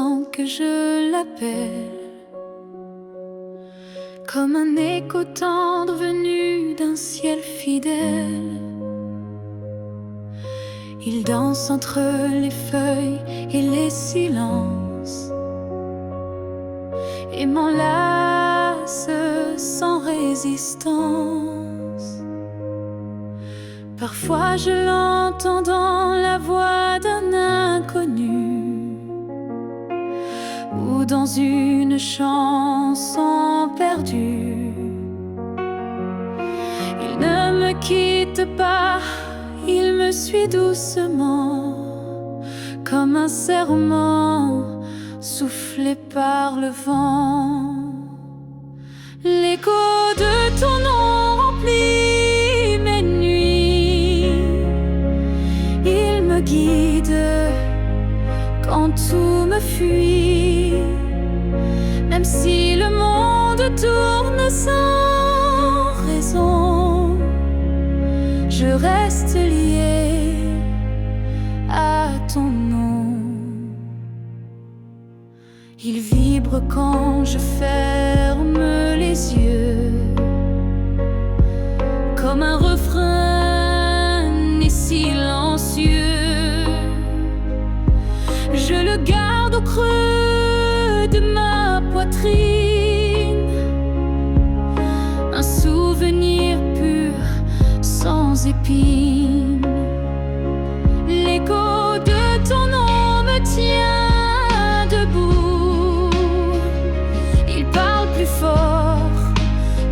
sans que je l'appelle, comme un écho tendre venu d'un ciel fidèle. Il danse entre les feuilles et les silences et m'enlace sans résistance. Parfois je l'entends dans la voix d'un inconnu ou dans une chanson perdue. Il ne me quitte pas, il me suit doucement, comme un serment soufflé par le vent. L'écho de ton nom remplit mes nuits. Il me guide quand tout me fuit. Même si le monde tourne sans raison, je reste lié à ton nom. Il vibre quand je ferme les yeux, comme un refrain et silencieux. Je le garde au creux de ma poitrine, un souvenir pur sans épines. L'écho de ton nom me tient debout. Il parle plus fort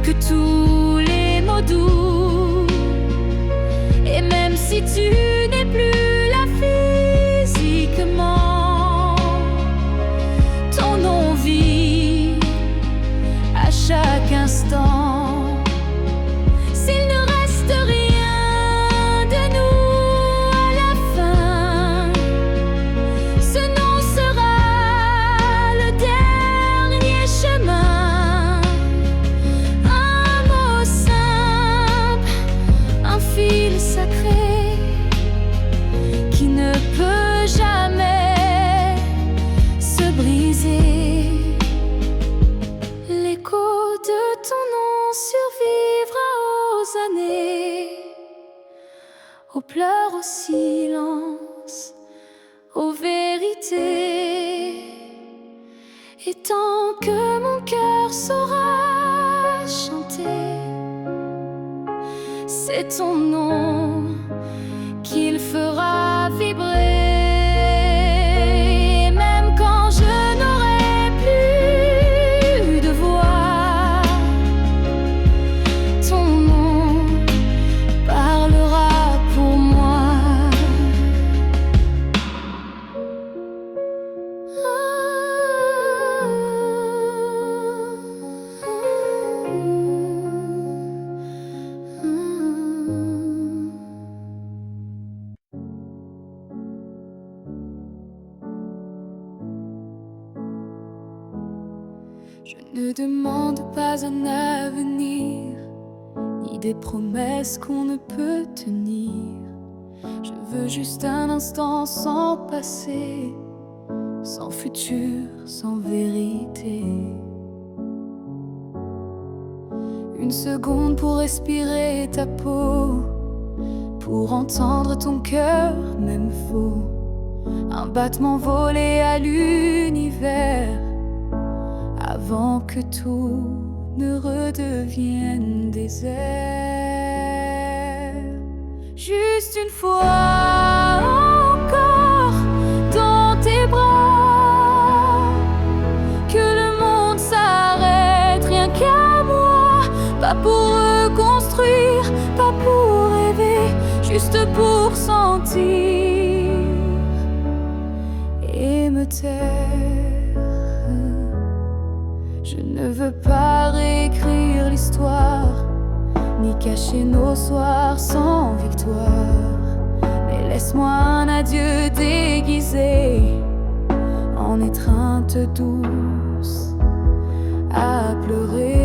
que tous les mots doux. Et même si tu n'es plus là physiquement, ton nom vit à chaque instant. S'il ne reste rien de nous à la fin, ce nom sera le dernier chemin. Un mot simple, un fil sacré qui ne peut jamais se briser. L'écho de ton nom survivra aux années, aux pleurs, au silence, aux vérités. Et tant que mon cœur saura chanter, c'est ton nom qu'il fera vibrer. Et même quand je n'aurai plus de voix, ton nom parlera pour moi. Je ne demande pas un avenir, ni des promesses qu'on ne peut tenir. Je veux juste un instant sans passé, sans futur, sans vérité. Une seconde pour respirer ta peau, pour entendre ton cœur, même faux. Un battement volé à l'univers, avant que tout ne redevienne désert. Juste une fois encore dans tes bras, que le monde s'arrête rien qu'à moi. Pas pour reconstruire, pas pour rêver, juste pour sentir et me taire. Je ne veux pas réécrire l'histoire, ni cacher nos soirs sans victoire. Mais laisse-moi un adieu déguisé en étreinte douce à pleurer.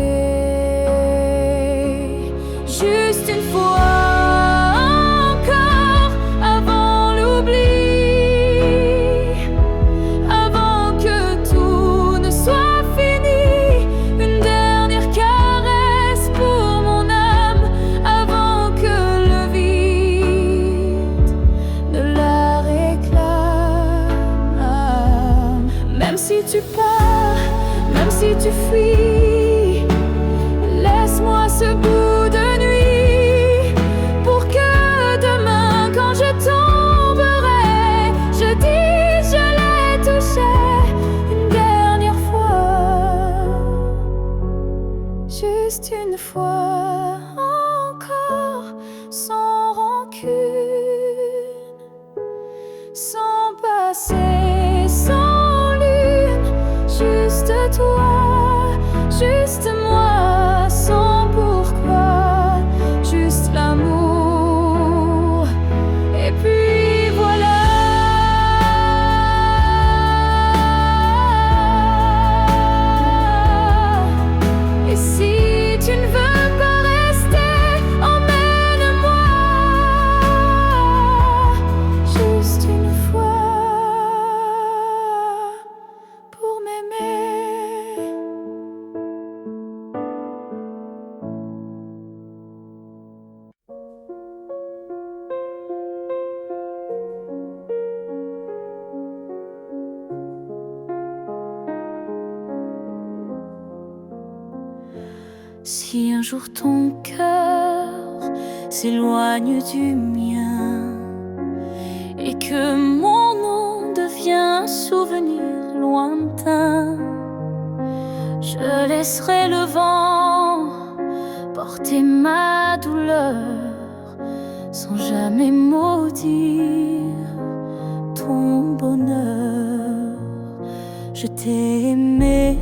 Juste une fois encore avant l'oubli, avant que tu pars, même si tu fuis, laisse-moi ce bout de nuit, pour que demain quand je tomberai, je dise je l'ai touché une dernière fois, juste une fois encore, sans rancune, sans passé, sans lune, juste toi, juste moi, sans pourquoi, juste l'amour, et puis voilà. Et si tu ne veux pas rester, emmène-moi, juste une fois, pour m'aimer. Si un jour ton cœur s'éloigne du mien et que mon nom devient un souvenir lointain, je laisserai le vent porter ma douleur sans jamais maudire ton bonheur. Je t'ai aimé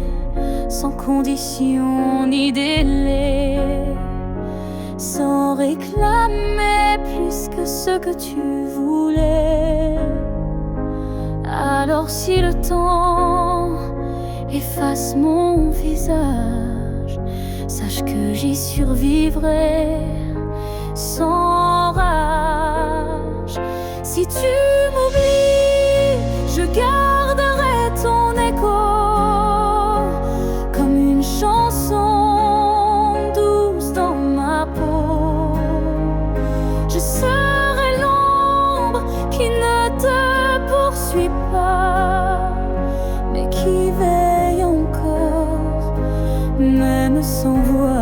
sans condition ni délai, sans réclamer plus que ce que tu voulais. Alors si le temps efface mon visage, sache que j'y survivrai sans rage. Si tu m'oublies, je garderai ton écho comme une chanson douce dans ma peau. Je serai l'ombre qui ne te poursuit pas, mais qui veille encore, même sans voix.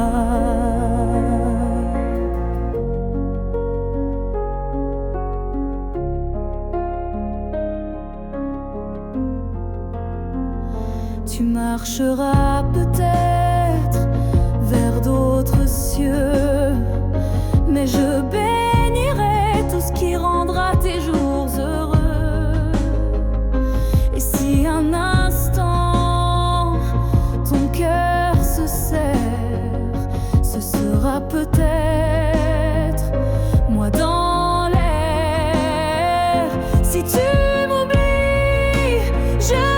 Tu marcheras peut-être vers d'autres cieux, mais je bénirai tout ce qui rendra tes jours heureux. Et si un instant ton cœur se serre, ce sera peut-être moi dans l'air. Si tu m'oublies, je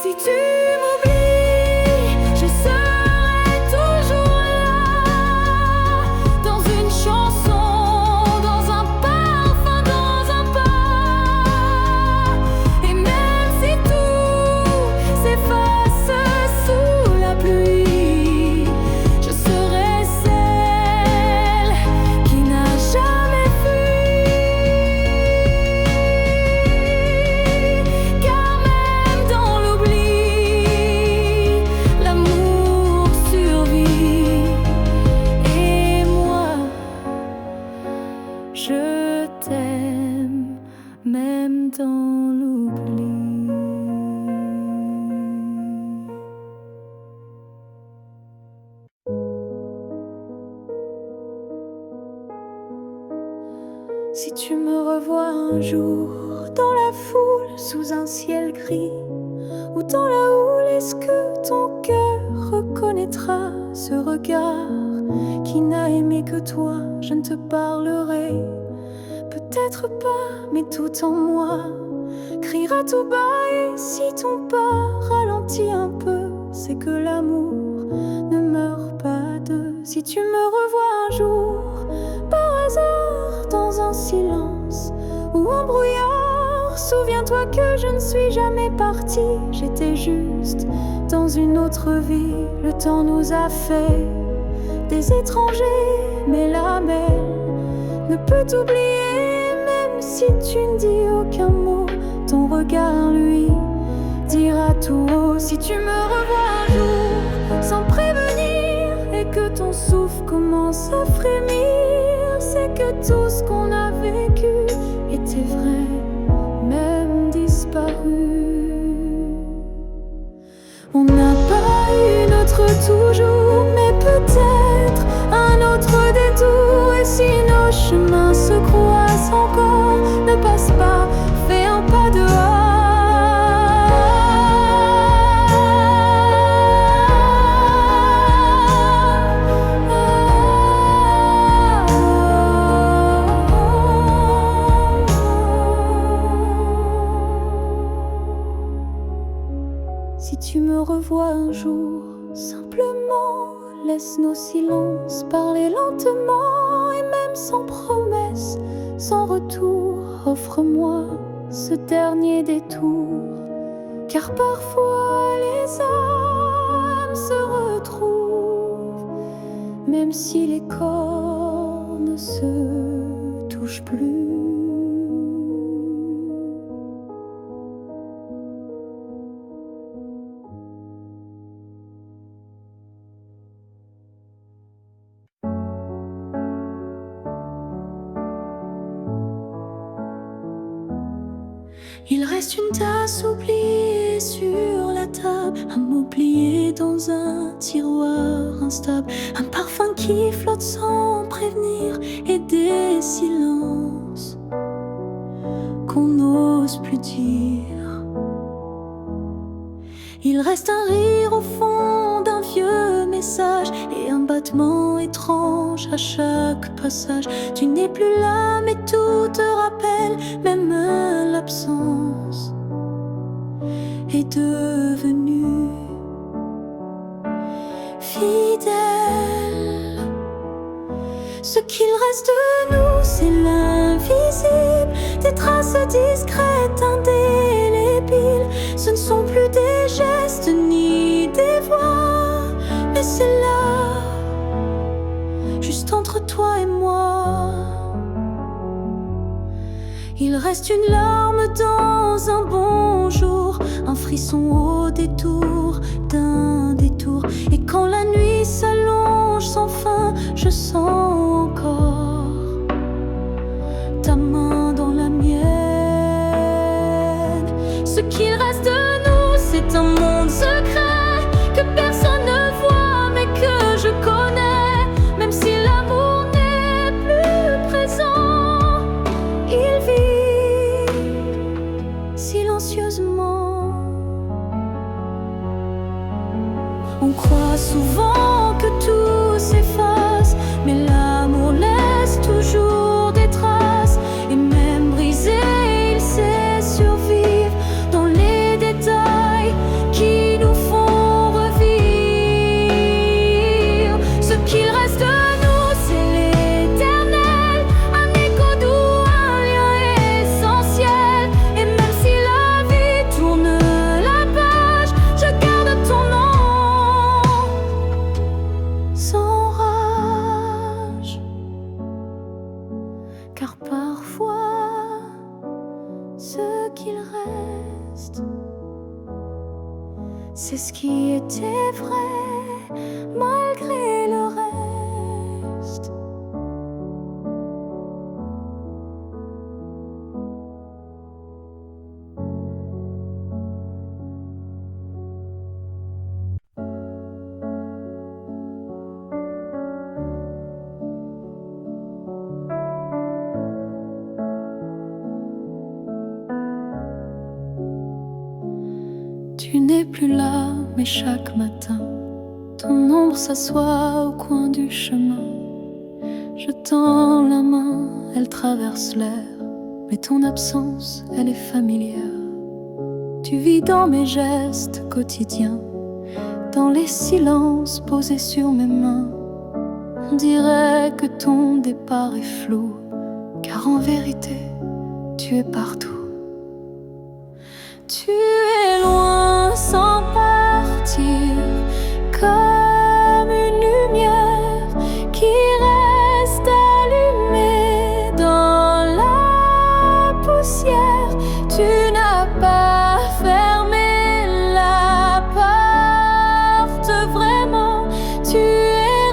si tu m'oublies, je serai toujours là, dans une chanson, dans un parfum, dans un pas. Et même si tout s'efface sous la pluie, je serai celle qui n'a jamais fui. Car même dans l'oubli, Si tu me revois un jour dans la foule, sous un ciel gris, ou dans la houle, est-ce que ton cœur reconnaîtra ce regard qui n'a aimé que toi? Je ne te parlerai peut-être pas, mais tout en moi criera tout bas. Et si ton pas ralentit un peu, c'est que l'amour ne meurt pas de. Si tu me revois un jour par hasard dans un silence ou un brouillard, souviens-toi que je ne suis jamais partie. J'étais juste dans une autre vie. Le temps nous a fait des étrangers, mais la mer ne peut t'oublier. Même si tu ne dis aucun mot, ton regard lui dira tout haut. Si tu me revois un jour sans prévenir et que ton souffle commence à frémir, c'est que tout ce qu'on a vécu était vrai, même disparu. On n'a pas eu notre toujours, mais peut-être un autre détour. Et si nos chemins se croisent encore, ne passe pas, fais un pas dehors. Si tu me revois un jour, simplement laisse nos silences parler lentement. Et même sans promesse, sans retour, offre-moi ce dernier détour. Car parfois les âmes se retrouvent, même si les corps ne se touchent plus. Il reste une tasse oubliée sur la table, un mot plié dans un tiroir instable, un parfum qui flotte sans prévenir, et des silences qu'on n'ose plus dire. Il reste un rire au fond d'un vieux message et un battement étrange à chaque passage. Tu n'es plus là, mais tout te rappelle, même l'absence est devenue fidèle. Ce qu'il reste de nous, c'est l'invisible, des traces discrètes, indélébiles. Ce ne sont plus des gestes ni des voix, mais c'est là, juste entre toi et moi. Il reste une larme dans un bonjour, un frisson au détour d'un détour. Et quand la nuit s'allonge sans fin, je sens encore ta main dans la mienne. Ce qu'il reste de nous, c'est un monde secret que personne ne voit, mais que je connais. Même si l'amour n'est plus présent, il vit silencieusement. On croit souvent que tout s'efface, mais l'amour laisse toujours des traces. Et même brisé, il sait survivre dans les détails qui nous font revivre. Ce qu'il reste de nous, c'est l'éternel, un écho doux, un lien essentiel. Et même si la vie tourne la page, je garde ton nom sans rage. Car parfois, ce qu'il reste, c'est ce qui était vrai, malgré le reste. Tu n'es plus là, mais chaque matin, ton ombre s'assoit au coin du chemin. Je tends la main, elle traverse l'air, mais ton absence, elle est familière. Tu vis dans mes gestes quotidiens, dans les silences posés sur mes mains. On dirait que ton départ est flou, car en vérité, tu es partout. Tu es loin sans partir, comme une lumière qui reste allumée dans la poussière. Tu n'as pas fermé la porte vraiment, tu es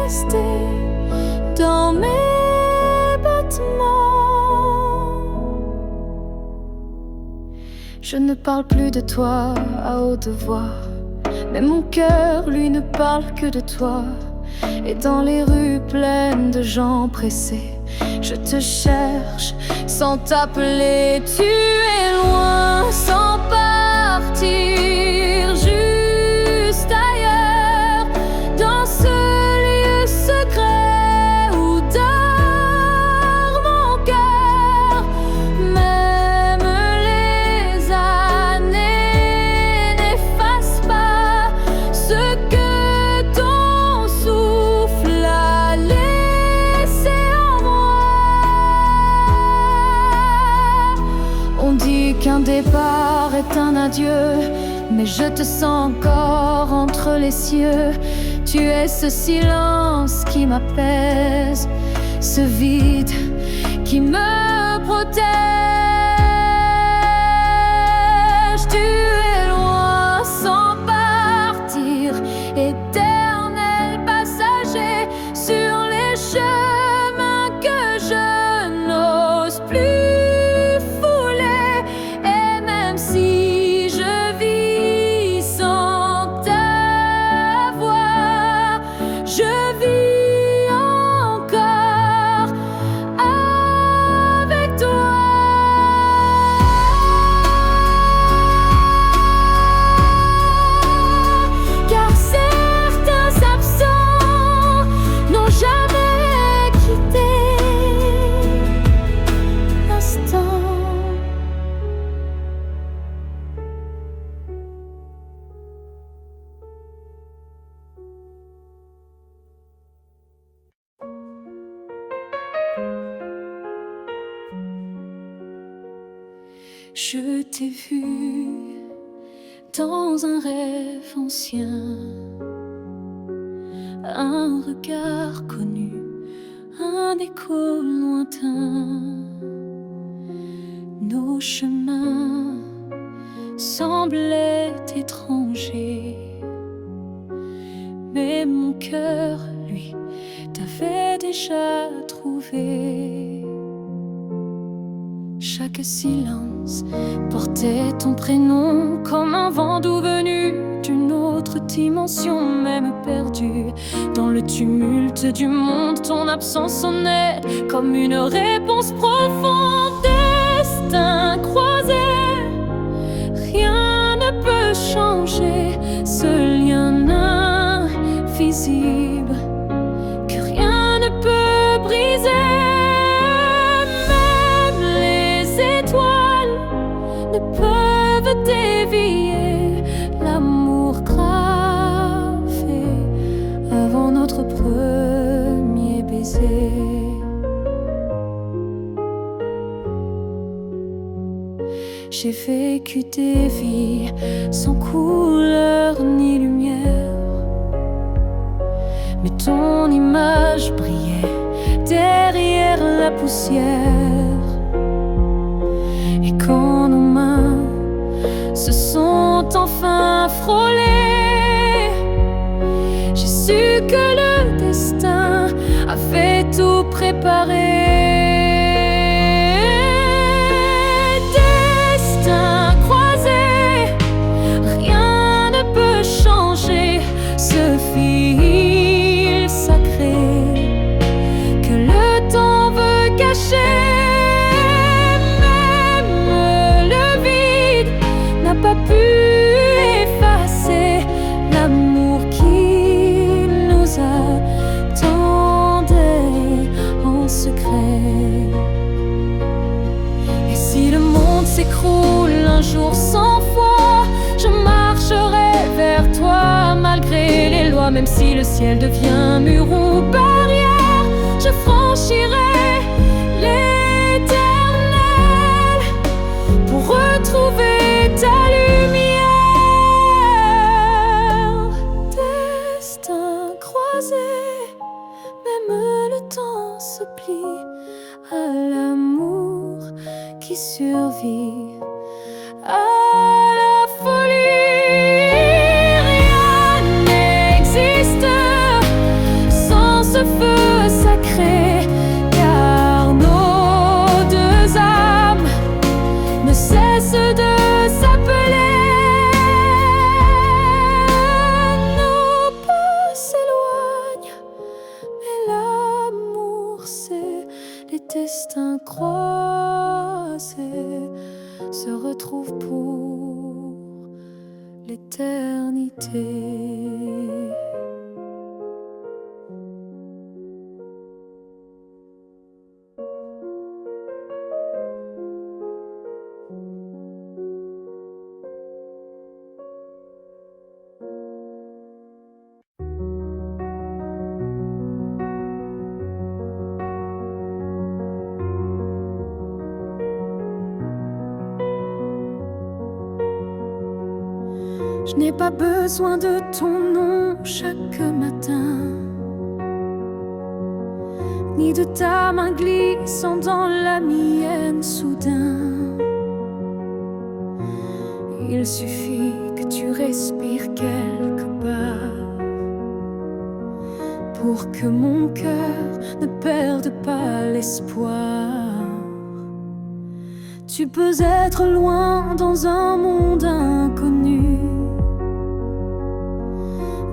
resté dans mes battements. Je ne parle plus de toi à haute voix, mais mon cœur, lui, ne parle que de toi. Et dans les rues pleines de gens pressés, je te cherche sans t'appeler. Tu es loin sans partir, juste ailleurs, dans ce lieu secret où dort mon cœur. Même les années n'effacent pas ce que ton souffle a laissé en moi. On dit qu'un départ est un adieu, mais je te sens encore entre les cieux. Tu es ce silence qui m'apaise, ce vide qui me protège. Tu es loin sans partir, éternel passager sur les chemins que je n'ose plus fouler. Et même si je vis sans ta voix, je vis encore avec toi. Car certains absents n'ont jamais quitté l'instant. Je t'ai vu dans un rêve ancien, un regard connu, un écho lointain. Nos chemins semblaient étrangers, mais mon cœur, lui, t'avait déjà trouvé. Chaque silence portait ton prénom comme un vent doux venu d'une autre dimension, même perdu dans le tumulte du monde. Ton absence sonnait comme une réponse profonde. Destin croisé, rien ne peut changer ce lien invisible que rien ne peut briser. Ne peuvent dévier l'amour gravé avant notre premier baiser. J'ai vécu des vies sans couleur ni lumière, mais ton image brillait derrière la poussière. Et quand nos mains se sont enfin frôlées, j'ai su que le destin avait tout préparé. Destin croisé, rien ne peut changer ce fil sacré que le temps veut cacher. Pas pu Même si le ciel devient mur ou barrière, je franchirai l'éternel pour retrouver ta lumière. Destin croisé, même le temps se plie à l'amour qui survit à la folie. Rien n'existe sans ce feu sacré, car nos deux âmes ne cessent de s'appeler. Nos pas s'éloignent, mais l'amour c'est les destins croisés se retrouvent pour l'éternité. Je n'ai pas besoin de ton nom chaque matin, ni de ta main glissant dans la mienne soudain. Il suffit que tu respires quelque part pour que mon cœur ne perde pas l'espoir. Tu peux être loin dans un monde inconnu,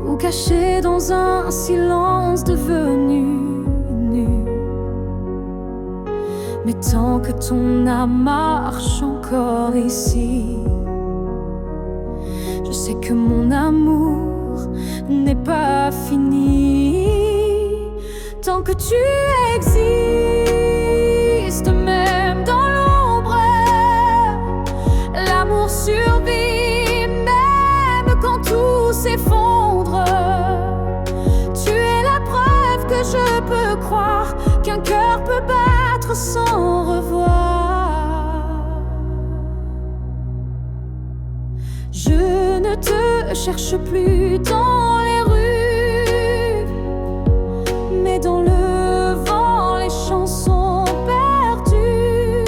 ou caché dans un silence devenu nu. Mais tant que ton âme marche encore ici, je sais que mon amour n'est pas fini. Tant que tu existes, même dans l'ombre, l'amour survit, même quand tout s'effondre. Tu es la preuve que je peux croire qu'un cœur peut battre sans revoir. Je ne te cherche plus dans les rues, mais dans le vent, les chansons perdues.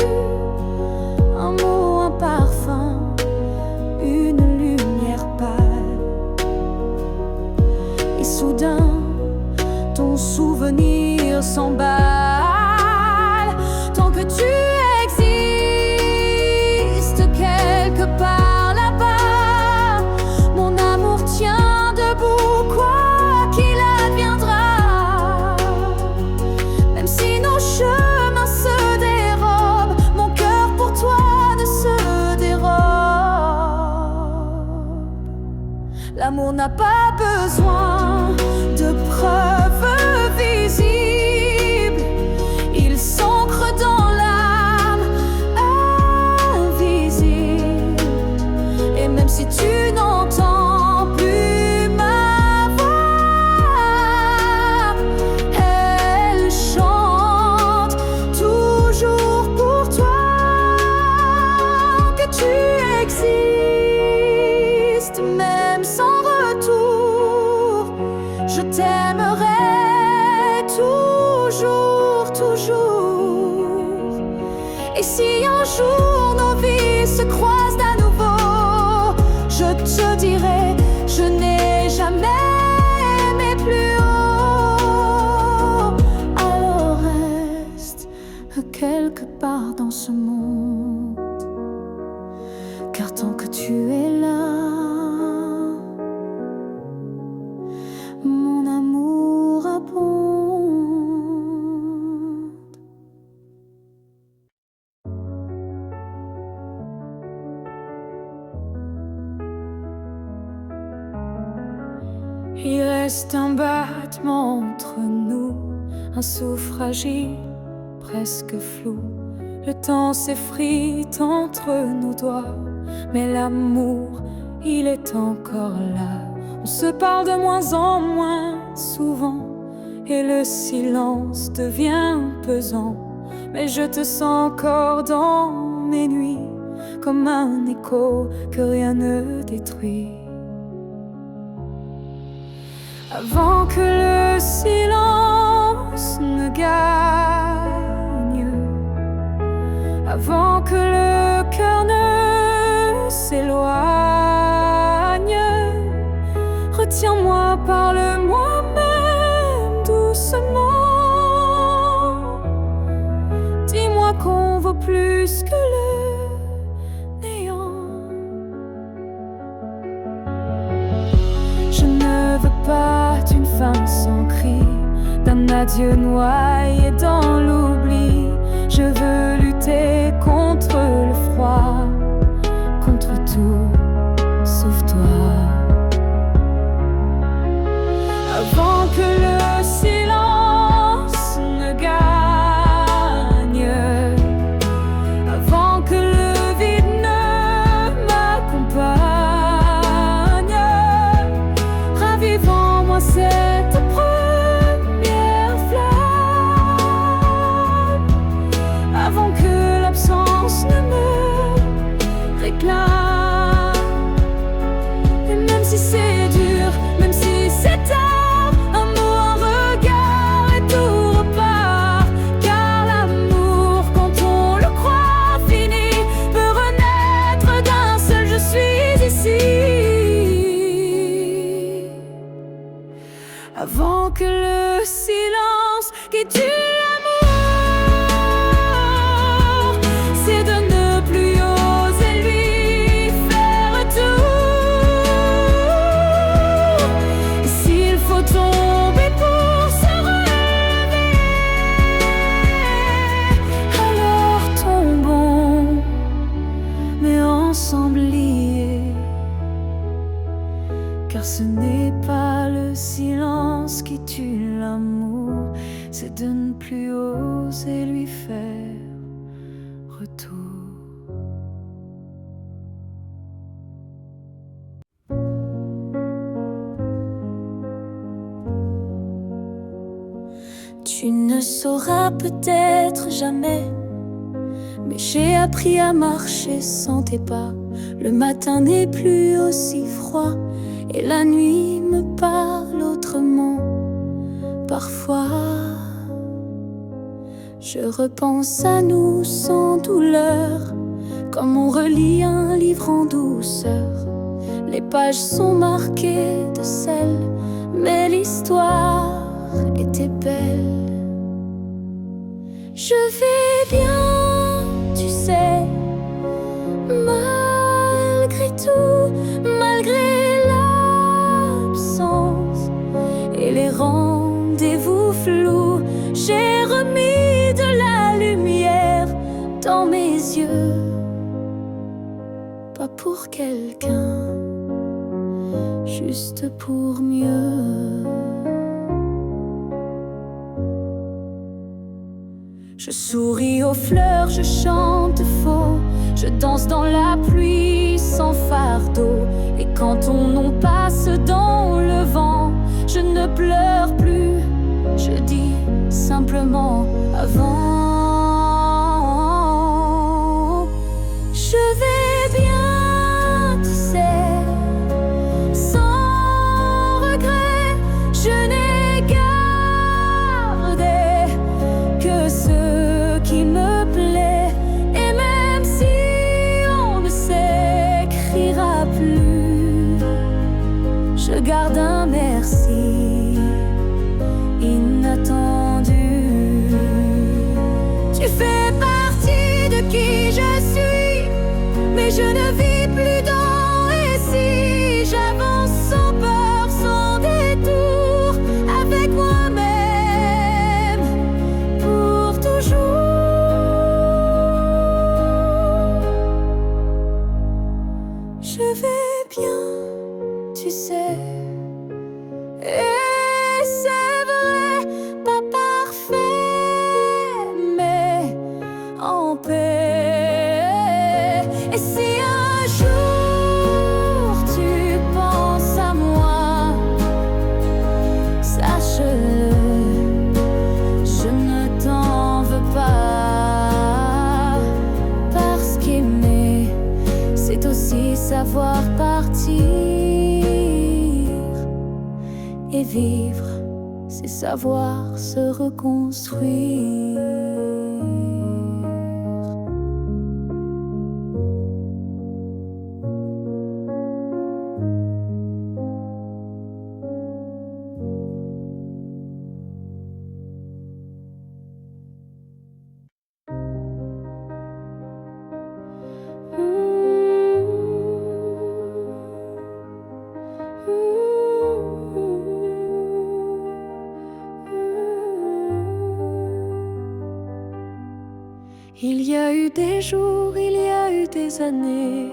Un mot, un parfum, une lumière pâle. Et soudain, ton souvenir s'emballe. Tant que tu existes quelque part là-bas, mon amour tient debout, quoi qu'il adviendra. Même si nos chemins se dérobent, mon cœur pour toi ne se dérobe. L'amour n'a pas besoin de preuves visibles, il s'ancre dans l'âme invisible. Et même si tu n'entends plus ma voix, elle chante toujours pour toi. Que tu existes, même sans retour, je t'aimerai toujours, toujours. Et si un jour nos vies se croisent à nouveau, je te dirai, je n'ai jamais aimé plus haut. Alors reste quelque part dans ce monde, car tant que tu es là, mon amour abonde. Il reste un battement entre nous, un souffle fragile, presque flou. Le temps s'effrite entre nos doigts, mais l'amour, il est encore là. On se parle de moins en moins souvent et le silence devient pesant. Mais je te sens encore dans mes nuits, comme un écho que rien ne détruit. Avant que le silence ne gagne, avant que le cœur ne s'éloigne, retiens-moi, parle-moi même doucement. Dis-moi qu'on vaut plus que le néant. Je ne veux pas d'une fin sans cri, d'un adieu noyé dans l'oubli. Je veux lutter contre le froid, contre tout sauf toi. Avant que le silence ne gagne, avant que le vide ne m'accompagne, ravive en moi cette première flamme, avant que l'absence ne me réclame. Et même si c'est dur, même si c'est tard, avant que le silence qui tue l'amour, c'est de ne plus oser lui faire tout. Et s'il faut tomber pour se relever, alors tombons, mais ensemble liés. Car ce n'est pas le silence qui tue l'amour, c'est de ne plus oser lui faire retour. Tu ne sauras peut-être jamais, mais j'ai appris à marcher sans tes pas. Le matin n'est plus aussi froid et la nuit me parle autrement. Parfois, je repense à nous sans douleur, comme on relit un livre en douceur. Les pages sont marquées de sel, mais l'histoire était belle. Je vais bien, tu sais, malgré tout, malgré l'absence et les rendez-vous flous. J'ai remis de la lumière dans mes yeux, pas pour quelqu'un, juste pour mieux. Je souris aux fleurs, je chante faux, je danse dans la pluie sans fardeau. Et quand ton nom passe dans le vent, je ne pleure plus, je dis simplement avant. Je vais bien, tu sais, sans regret, je n'ai gardé que ce qui me plaît. Et même si on ne s'écrira plus, je garde un merci inattendu. Tu fais partie de qui je suis, mais je ne vis plus dans et si. J'avance sans peur, sans détour, avec moi-même pour toujours. Je vais bien, tu sais, et c'est vrai, pas parfait, mais en paix. Et si un jour tu penses à moi, partir. Et vivre, c'est savoir se reconstruire. Il y a eu des jours, il y a eu des années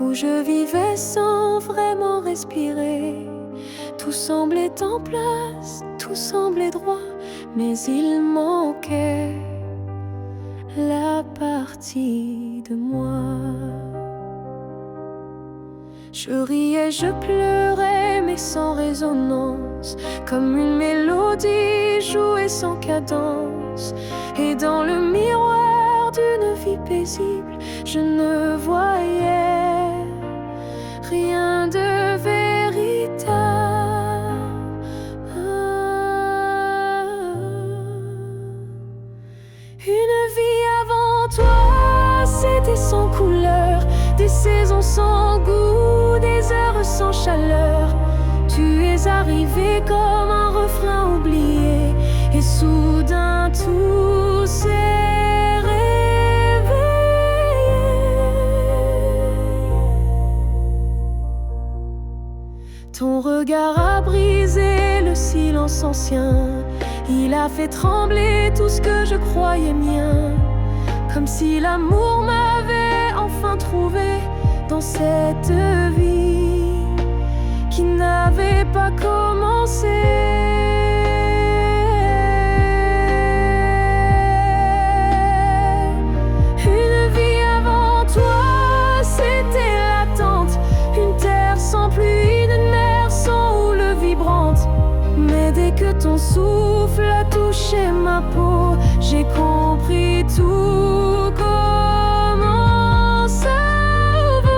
où je vivais sans vraiment respirer. Tout semblait en place, tout semblait droit, mais il manquait la partie de moi. Je riais, je pleurais, mais sans résonance, comme une mélodie jouée sans cadence. Et dans le miroir d'une vie paisible, je ne voyais rien de véritable. Une vie avant toi, c'était sans couleur, des saisons sans goût, des heures sans chaleur. Tu es arrivé comme un refrain oublié, et soudain tout s'est réveillé. Ton regard a brisé le silence ancien, il a fait trembler tout ce que je croyais mien, comme si l'amour m'avait enfin trouvé dans cette vie qui n'avait pas commencé. Une vie avant toi, c'était l'attente, une terre sans pluie, une mer sans houle vibrante. Mais dès que ton souffle a touché ma peau, j'ai compris tout comment ça vaut.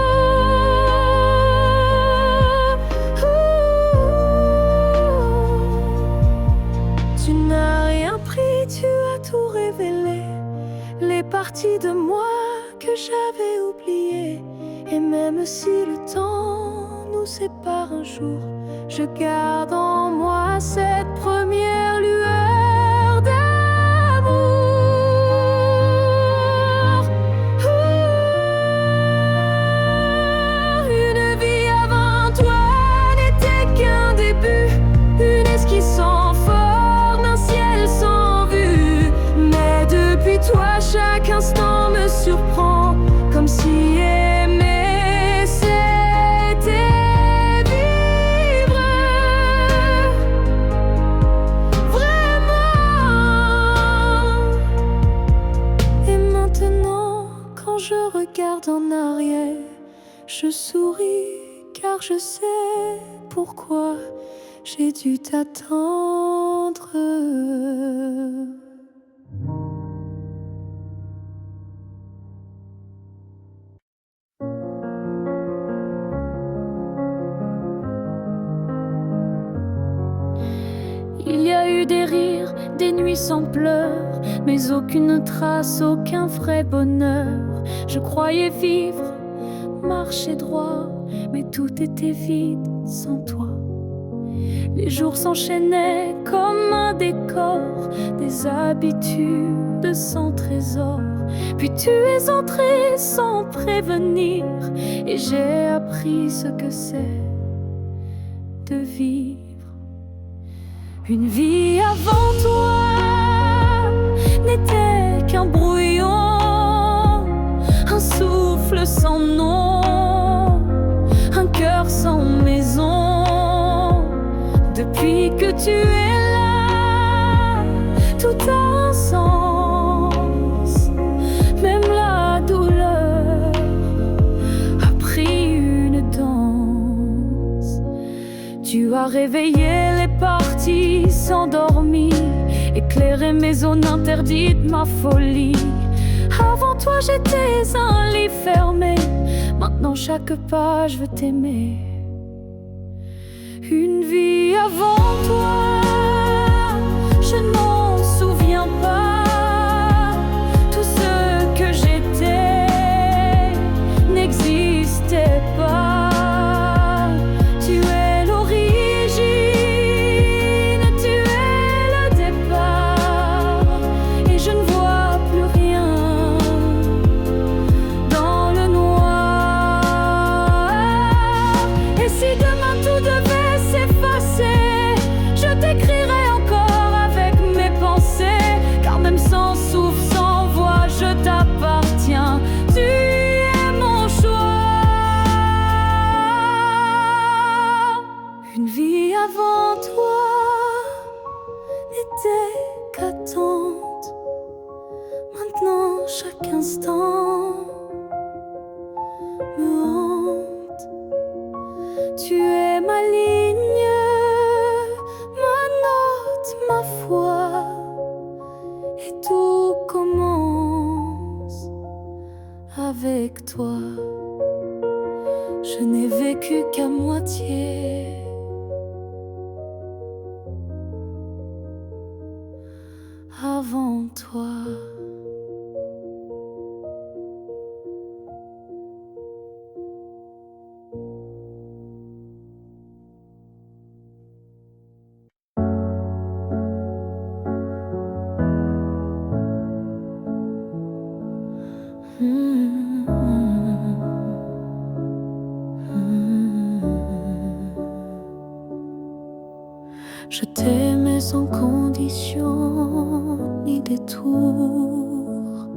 Tu n'as rien pris, tu as tout révélé, les parties de moi que j'avais oubliées. Et même si le temps nous sépare un jour, je garde en moi cette première lueur d'amour. Une vie avant toi n'était qu'un début, une esquisse sans forme, un ciel sans vue. Mais depuis toi, chaque instant me surprend, comme si aimer c'était vivre vraiment. Et maintenant, quand je regarde en arrière, je souris car je sais pourquoi j'ai dû t'attendre. Il y a eu des rires, des nuits sans pleurs, mais aucune trace, aucun vrai bonheur. Je croyais vivre, marcher droit, mais tout était vide sans toi. Les jours s'enchaînaient comme un décor, des habitudes sans trésor. Puis tu es entré sans prévenir, et j'ai appris ce que c'est de vivre. Une vie avant toi n'était qu'un brouillon, un souffle sans nom, un cœur sans maison. Depuis que tu es là, tout a un sens, même la douleur a pris une danse. Tu as réveillé les parties s'endormir, éclairer mes zones interdites, ma folie. Avant toi j'étais un lit fermé, maintenant chaque page veut t'aimer. Une vie avant toi, je n'en souviens pas. Tout ce que j'étais n'existait pas. Tu es l'origine, tu es le départ, et je ne vois plus rien dans le noir. Et si demain tout devait s'effacer, je t'écrirai encore avec mes pensées, car même sans souffle, sans voix, je t'appartiens. Tu es mon choix. Une vie avant toi n'était qu'attente. Maintenant chaque instant me hante. Tu es ma ligne, ma note, ma foi, et tout commence avec toi. Je n'ai vécu qu'à moitié. Avant toi. Je t'aimais sans condition ni détour,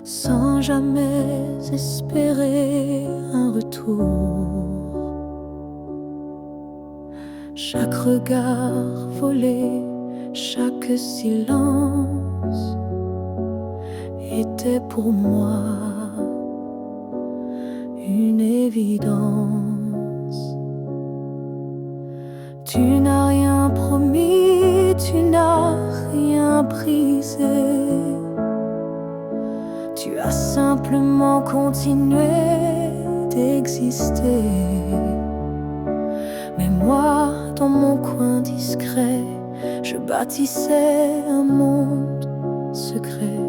sans jamais espérer un retour. Chaque regard volé, chaque silence était pour moi une évidence. Tu n'as rien promis, tu n'as rien brisé. Tu as simplement continué d'exister. Mais moi, dans mon coin discret, je bâtissais un monde secret.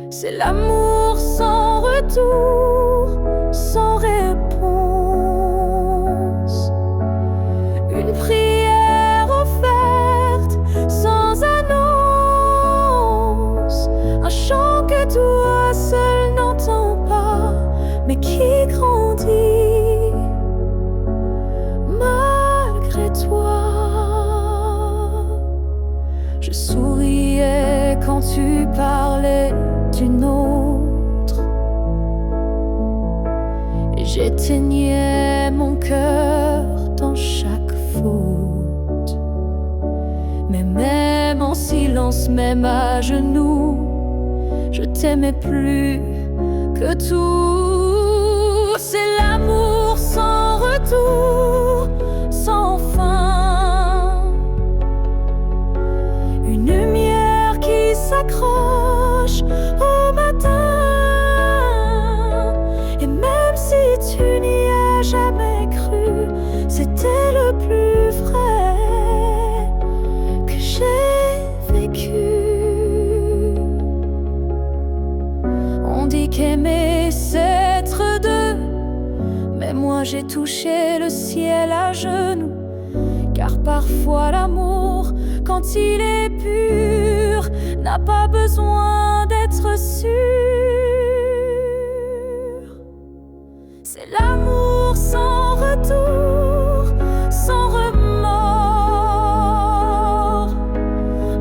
C'est l'amour sans retour, sans réponse. Une prière offerte sans annonce. Un chant que toi seul n'entends pas, mais qui grandit malgré toi. Je souriais quand tu parlais d'une autre, et j'éteignais mon cœur dans chaque faute. Mais même en silence, même à genoux, je t'aimais plus que tout. C'est l'amour sans retour, sans fin. Une lumière qui s'accroche au matin. Et même si tu n'y as jamais cru, c'était le plus vrai que j'ai vécu. On dit qu'aimer c'est être deux, mais moi j'ai touché le ciel à genoux. Car parfois l'amour, quand il est pur, n'a pas besoin d'être sûr. C'est l'amour sans retour, sans remords.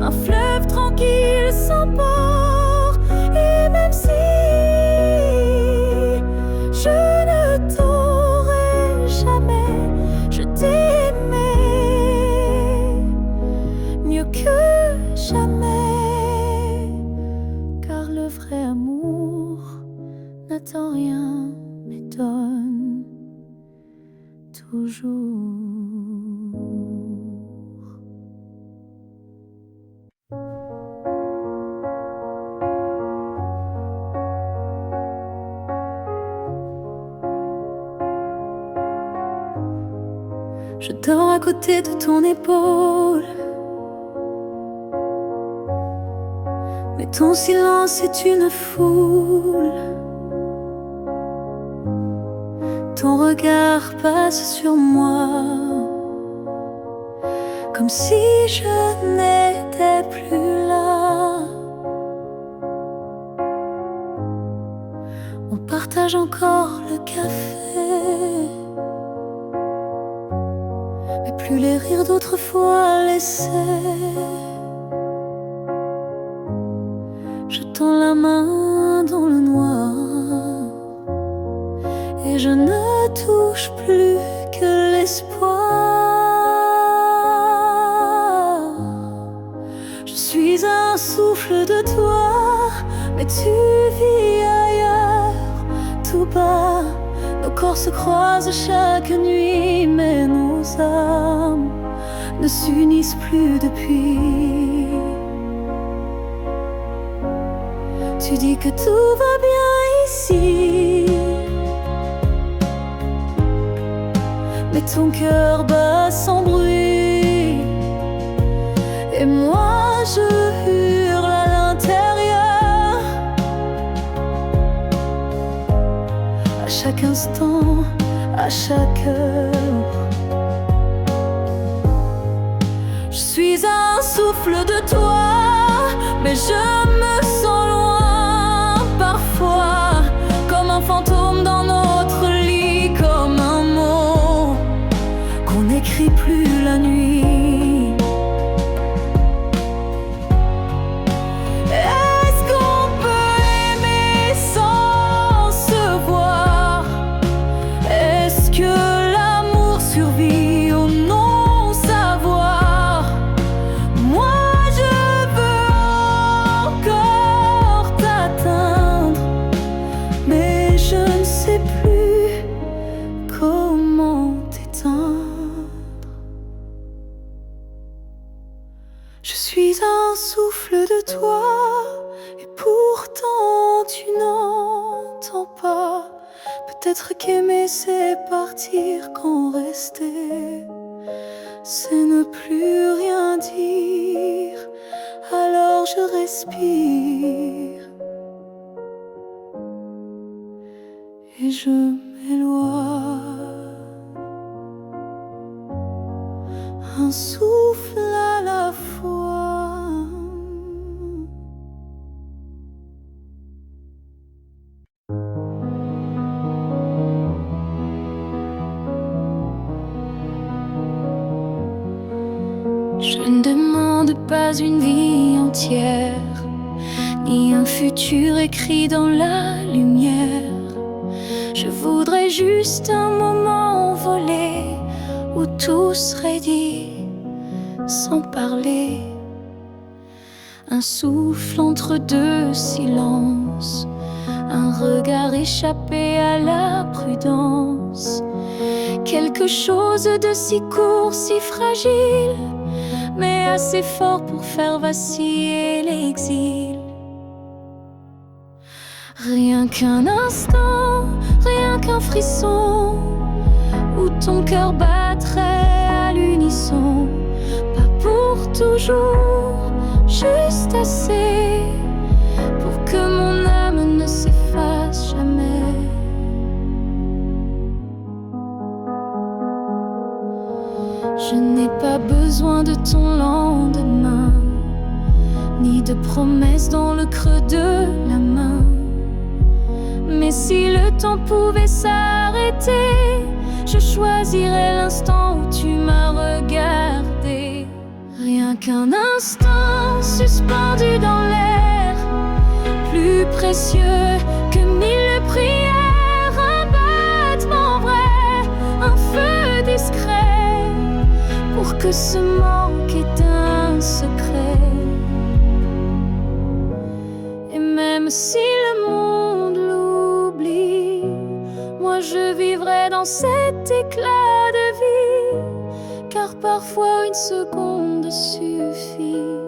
Un fleuve tranquille sans port. Et même si je ne t'aurai jamais, je t'ai aimé mieux que jamais. Car le vrai amour n'attend rien, mais donne toujours. Je dors à côté de ton épaule, mais ton silence est une foule. Ton regard passe sur moi, comme si je n'étais plus là. On partage encore le café, mais plus les rires d'autrefois laissés. Je tends la main dans le noir et je ne touche plus que l'espoir. Je suis un souffle de toi, mais tu vis ailleurs, tout bas. Nos corps se croisent chaque nuit, mais nos âmes ne s'unissent plus depuis. Tu dis que tout va bien ici, mais ton cœur bat sans bruit, et moi je hurle à l'intérieur. À chaque instant, à chaque heure, je suis un souffle de toi, mais je me sens loin parfois, comme un fantôme dans notre lit, comme un mot qu'on n'écrit plus la nuit. Est-ce qu'on peut aimer sans se voir? Est-ce que l'amour survit au non-savoir? Moi je veux encore t'atteindre, mais je ne sais plus comment t'éteindre. Je suis un souffle de toi, et pourtant tu n'entends pas. Peut-être qu'aimer c'est partir, quand rester c'est ne plus rien dire. Alors je respire et je m'éloigne, un souffle à la fois. Je ne demande pas une vie entière, ni un futur écrit dans la lumière. Je voudrais juste un moment envolé, où tout serait dit sans parler. Un souffle entre deux silences, un regard échappé à la prudence. Quelque chose de si court, si fragile, mais assez fort pour faire vaciller l'exil. Rien qu'un instant, rien qu'un frisson, où ton cœur battrait à l'unisson. Pas pour toujours, juste assez pour que mon âme ne s'efface jamais. Je n'ai pas besoin de ton lendemain, ni de promesses dans le creux de la main. Mais si le temps pouvait s'arrêter, je choisirais l'instant où tu m'as regardé. Rien qu'un instant suspendu dans l'air, plus précieux que 1000 prières. Un battement vrai, un feu discret, pour que ce manque ait un secret. Et même si le monde l'oublie, moi je vivrai dans cet éclat de vie. Car parfois une seconde suffit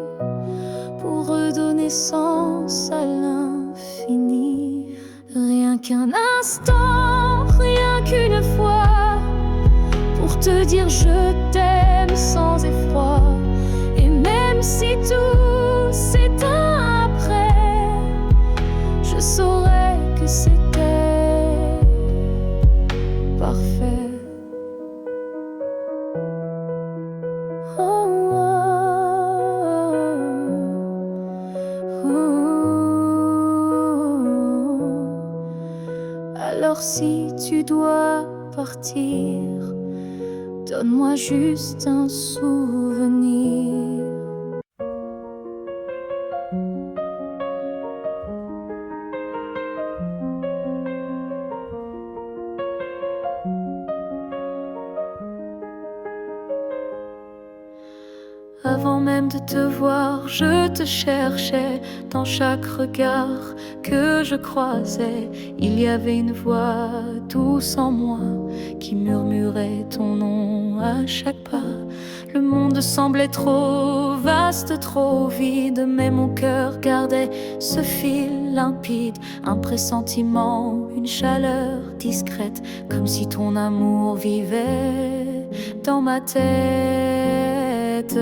pour redonner sens à l'infini. Rien qu'un instant, rien qu'une fois, pour te dire dire je t'aime sans effroi. Et même si tout s'éteint après, je saurais que c'était parfait. Oh, oh, oh. Alors si tu dois partir, donne-moi juste un souvenir. Avant même de te voir, je te cherchais. Dans chaque regard que je croisais, il y avait une voix douce en moi qui murmurait ton nom à chaque pas. Le monde semblait trop vaste, trop vide, mais mon cœur gardait ce fil limpide. Un pressentiment, une chaleur discrète, comme si ton amour vivait dans ma tête.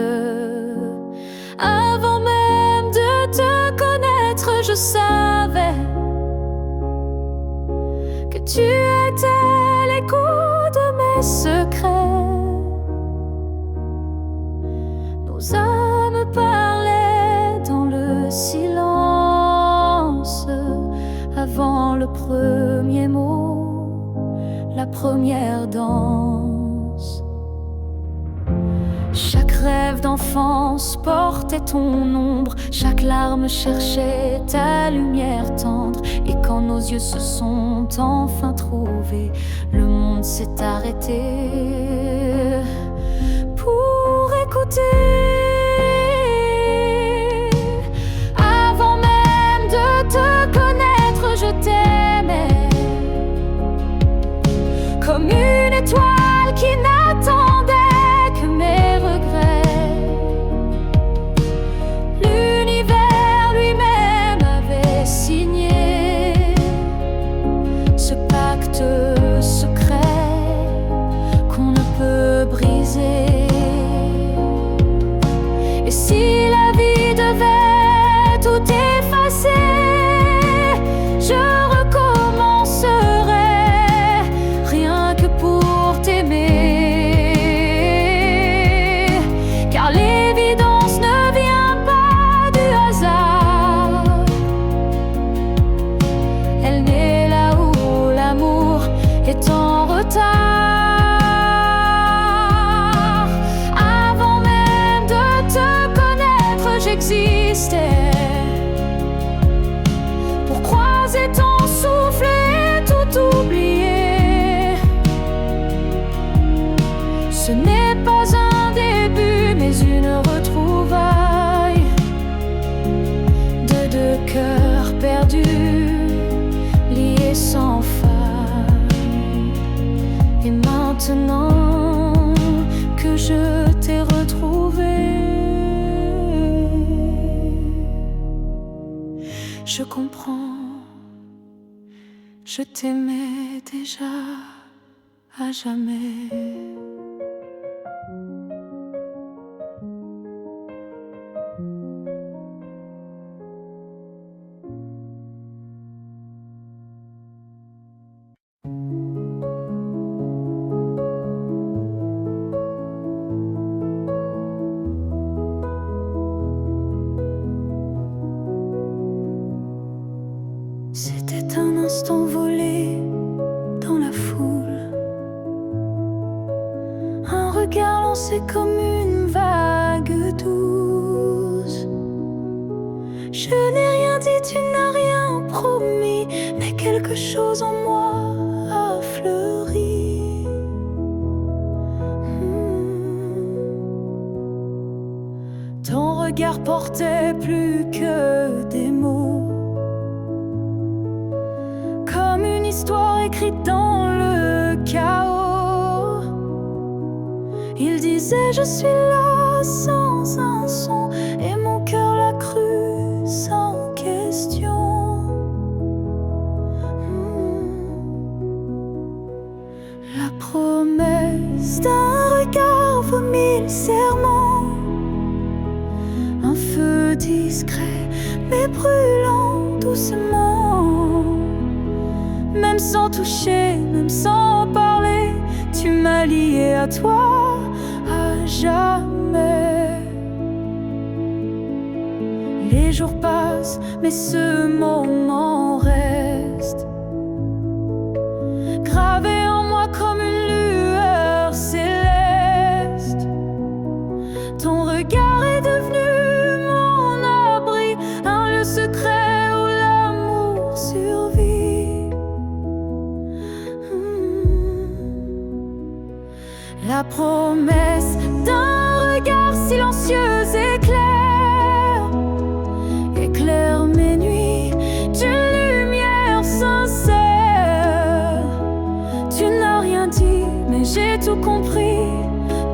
Avant même de te connaître, je savais que tu étais l'écho de mes secrets. Nos âmes parlaient dans le silence, avant le premier mot, la première danse. Chaque rêve d'enfance portait ton ombre, chaque larme cherchait ta lumière tendre. Et quand nos yeux se sont enfin trouvés, le monde s'est arrêté pour écouter. Avant même de te connaître, je t'aimais comme une étoile qui n'attendait que mes regrets. L'univers lui-même avait signé ce pacte secret qu'on ne peut briser. Et si la vie devait tout effacer, je recommencerais rien que pour t'aimer. Car l'évidence ne vient pas du hasard, elle naît là où l'amour est en retard. Avant même de te connaître, j'existais pour croiser ton souffle et tout oublier. Ce n'est pas un début, mais une retrouvaille de deux cœurs perdus, liés sans faille. Et maintenant que je t'ai retrouvé, je comprends, je t'aimais déjà à jamais. C'était un instant volé dans la foule, un regard lancé comme une vague douce. Je n'ai rien dit, tu n'as rien promis, mais quelque chose en moi a fleuri. Ton regard portait plus que des mots, comme une histoire écrite dans le chaos. Il disait je suis là sans un son, et mon cœur l'a cru sans question. La promesse d'un regard entre mille serments. Un feu discret mais brûlant doucement. Même sans toucher, même sans parler, tu m'as lié à toi à jamais. Les jours passent, mais ce moment reste gravé en moi comme une lueur céleste. Ton regard est devenu mon abri, un lieu secret où l'amour survit. La promesse d'un regard silencieux éclaire mes nuits d'une lumière sincère. Tu n'as rien dit, mais j'ai tout compris.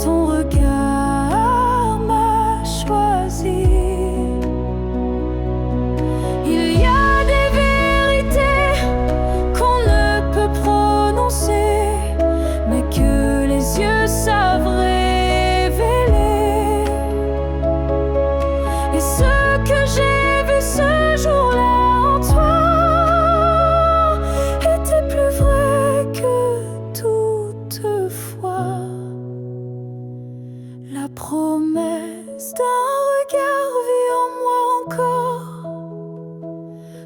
Ton regard m'a choisi. Il y a des vérités qu'on ne peut prononcer, mais que les yeux savent révéler. Et ce que j'ai vu ce jour-là en toi était plus vrai que toutefois. La promesse d'un regard vit en moi encore,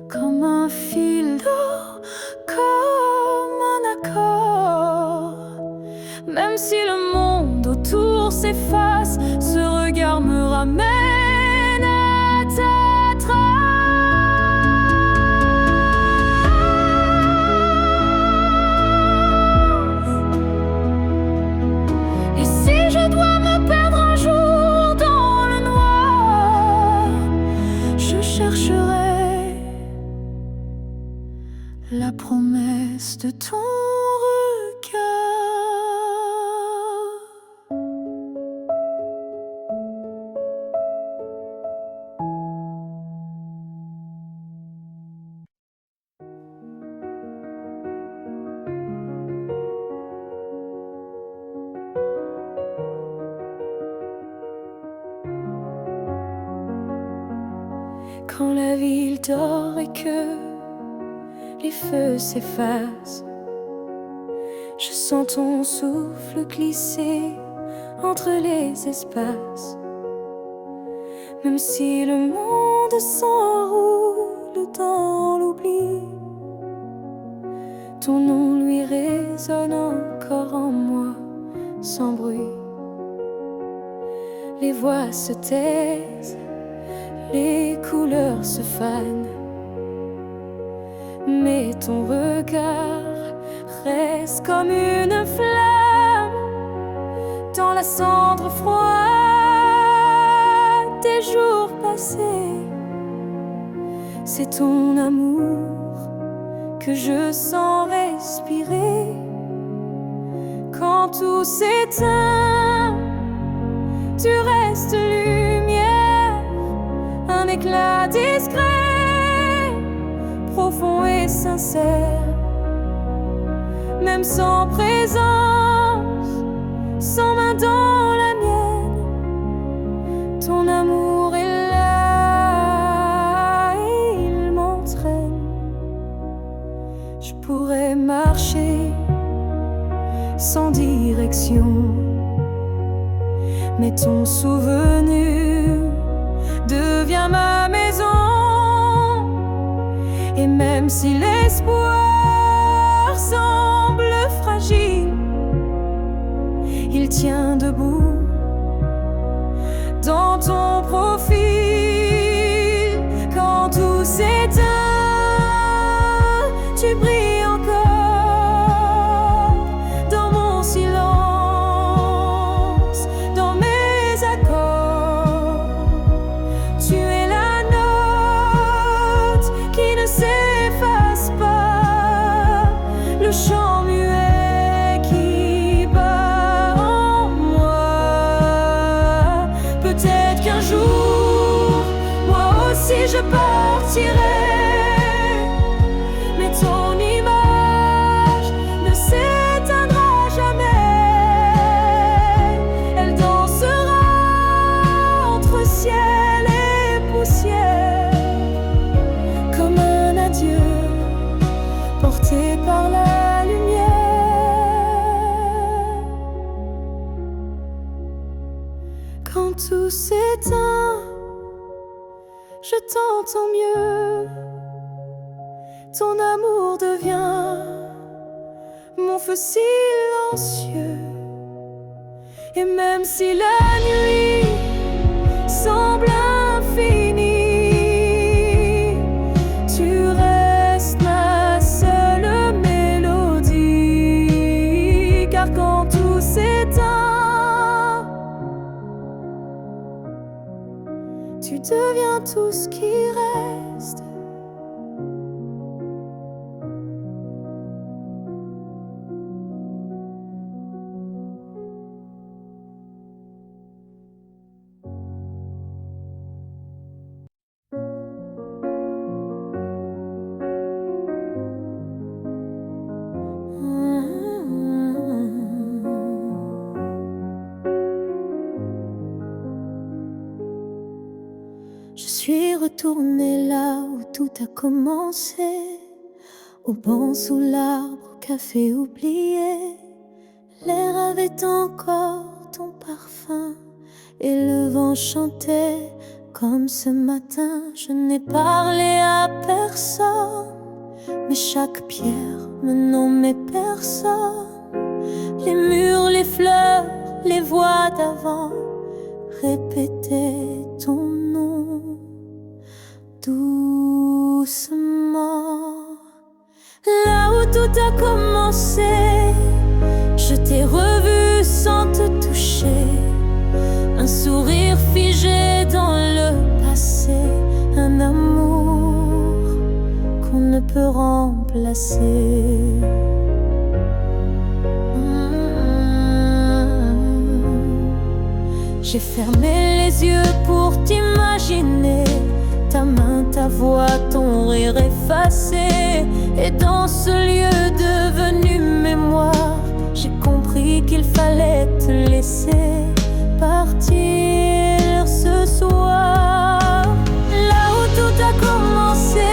comme un fil d'or, comme un accord. Même si le monde autour s'efface, ce regard me ramène à ta trace. Et si je dois me perdre un jour dans le noir, je chercherai la promesse de ton regard. Quand la ville dort et que les feux s'effacent, je sens ton souffle glisser entre les espaces. Même si le monde s'enroule dans l'oubli, ton nom lui résonne encore en moi sans bruit. Les voix se taisent, les couleurs se fanent, mais ton regard reste comme une flamme dans la cendre froide des jours passés. C'est ton amour que je sens respirer quand tout s'éteint. Tu restes lumière, un éclat discret, profond et sincère. Même sans présence, sans main dans la mienne, ton amour est là et il m'entraîne. Je pourrais marcher sans direction, mais ton souvenir devient ma maison. Et même si l'espoir semble fragile, il tient debout dans ton profil. Quand tout s'éteint, tu brilles encore dans mon silence, dans mes accords. Tu es la note qui ne s'efface pas, le chant muet qui bat en moi. Peut-être qu'un jour, moi aussi je partirai, mais ton image ne s'éteindra jamais. Elle quand tout s'éteint, je t'entends mieux. Ton amour devient mon feu silencieux. Et même si la nuit semble infinie, tu restes ma seule mélodie. Car quand tout s'éteint, tu deviens tout ce qui reste. Je suis retournée là où tout a commencé, au banc sous l'arbre, au café oublié. L'air avait encore ton parfum et le vent chantait comme ce matin. Je n'ai parlé à personne, mais chaque pierre me nommait personne. Les murs, les fleurs, les voix d'avant répétaient ton nom doucement. Là où tout a commencé, je t'ai revu sans te toucher. Un sourire figé dans le passé, un amour qu'on ne peut remplacer. J'ai fermé les yeux pour t'imaginer, ta main, ta voix, ton rire effacé. Et dans ce lieu devenu mémoire, j'ai compris qu'il fallait te laisser partir ce soir. Là où tout a commencé,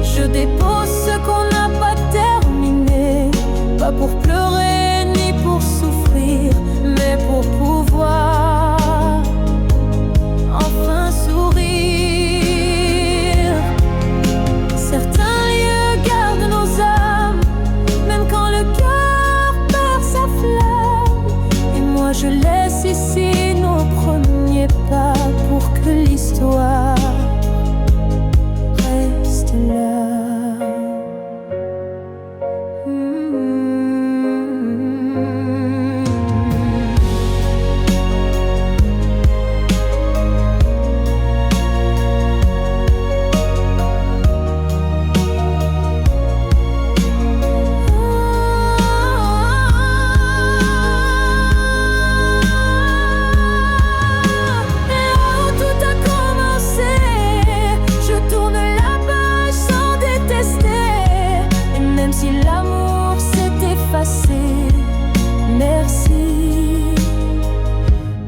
je dépose ce qu'on n'a pas terminé. Pas pour pleurer ni pour souffrir, mais pour pouvoir enfin sourire. Certains lieux gardent nos âmes, même quand le cœur perd sa flamme. Et moi je laisse ici nos premiers pas pour que l'histoire reste là. Merci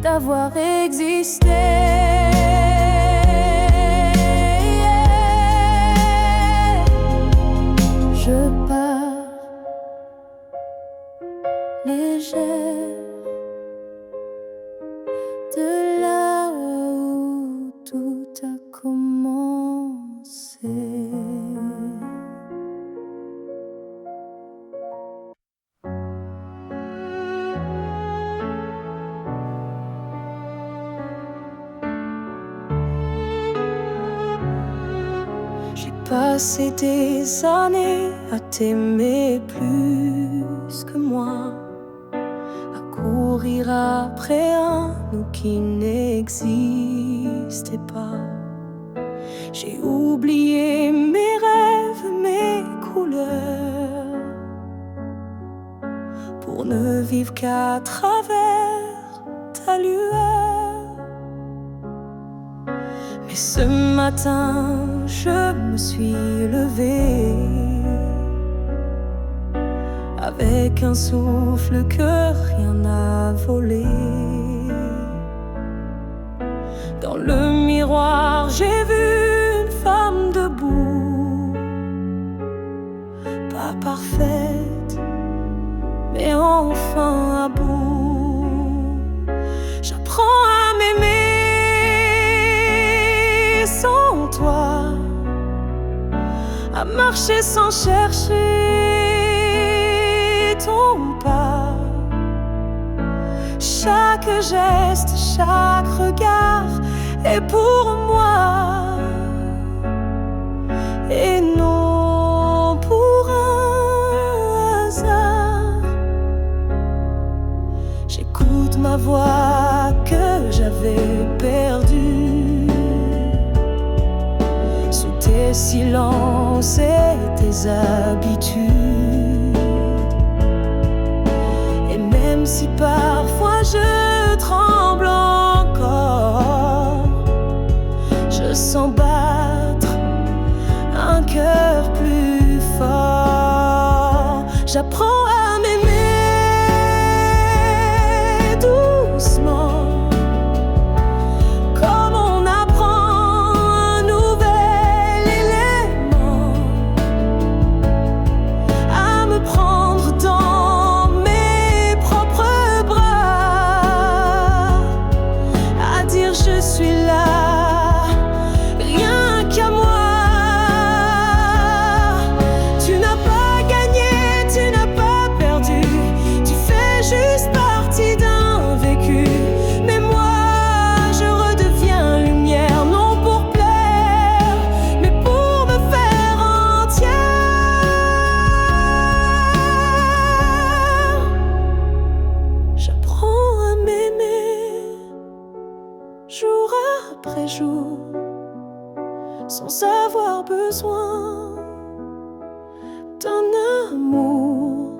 d'avoir existé. Je pars légère de là où tout a commencé. Passer des années à t'aimer plus que moi, à courir après un nous qui n'existait pas. J'ai oublié mes rêves, mes couleurs, pour ne vivre qu'à travers ta lueur. Mais ce matin, je me suis levée avec un souffle que rien n'a volé. Dans le miroir, j'ai vu une femme debout, pas parfaite, mais enfin à bout. J'apprends à marcher sans chercher ton pas. Chaque geste, chaque regard est pour moi, et non pour un hasard. J'écoute ma voix que j'avais perdue sous tes silences et tes habitudes. Et même si parfois je tremble encore, je sens battre un cœur plus fort. J'apprends à m'aimer doucement, comme on apprend un nouvel élément, à me prendre dans mes propres bras, à dire je suis là, rien qu'à moi. Tu n'as pas gagné, tu n'as pas perdu, tu fais juste partie d'un vécu. Mais moi, je redeviens lumière, non pour plaire, mais pour me faire entière. J'apprends à m'aimer jour après jour, sans avoir besoin d'un amour,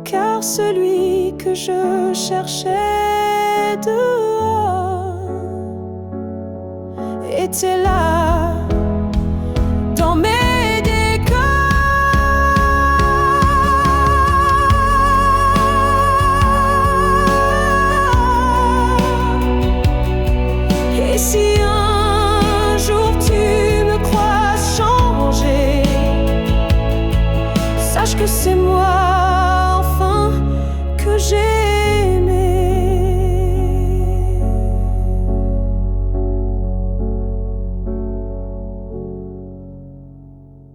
car celui que je cherchais dehors était là.